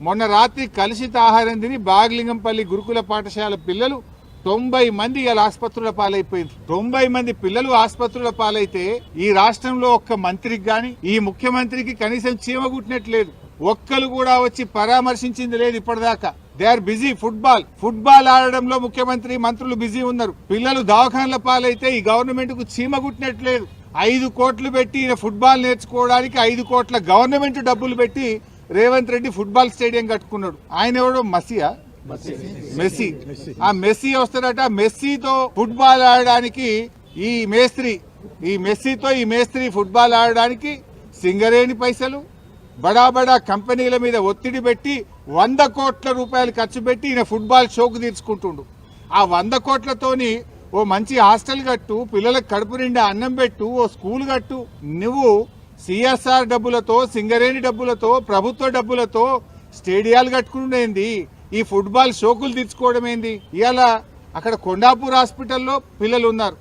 మొన్న రాత్రి కలుషిత ఆహారం తిని బాగలింగంపల్లి గురుకుల పాఠశాల పిల్లలు 90 మంది ఇలా ఆసుపత్రుల పాలైపోయింది. 90 మంది పిల్లలు ఆసుపత్రుల పాలైతే ఈ రాష్ట్రంలో ఒక్క మంత్రికి గాని ఈ ముఖ్యమంత్రికి కనీసం చీమ కుట్టినట్లేదు. ఒక్కరు కూడా వచ్చి పరామర్శించింది లేదు ఇప్పటిదాకా. They are busy. ఫుట్బాల్ ఆడడంలో ముఖ్యమంత్రి మంత్రులు బిజీ ఉన్నారు. పిల్లలు దవాఖాన్ల పాలైతే ఈ గవర్నమెంట్ కు చీమ కుట్టినట్లేదు. 5 కోట్లు పెట్టి ఈయన ఫుట్బాల్ నేర్చుకోవడానికి 5 కోట్ల గవర్నమెంట్ డబ్బులు పెట్టి రేవంత్ రెడ్డి ఫుట్బాల్ స్టేడియం కట్టుకున్నాడు. ఆయన ఎవడో మెస్సీ. ఆ మెస్సీ వస్తాడట. మెస్సీతో ఫుట్బాల్ ఆడడానికి ఈ మేస్త్రి ఫుట్బాల్ ఆడడానికి సింగరేణి పైసలు బడా బడా కంపెనీల మీద ఒత్తిడి పెట్టి 100 కోట్ల రూపాయలు ఖర్చు పెట్టి ఈయన ఫుట్బాల్ షోకు తీర్చుకుంటుండు. ఆ 100 కోట్లతోని ఓ మంచి హాస్టల్ కట్టు, పిల్లలకు కడుపు నిండా అన్నం పెట్టు, ఓ స్కూల్ కట్టు. నువ్వు సిఎస్ఆర్ డబ్బులతో, సింగరేణి డబ్బులతో, ప్రభుత్వ డబ్బులతో స్టేడియాలు కట్టుకునేంది, ఈ ఫుట్బాల్ షోకులు తీర్చుకోవడం ఏంది? ఇవాళ అక్కడ కొండాపూర్ హాస్పిటల్లో పిల్లలు ఉన్నారు.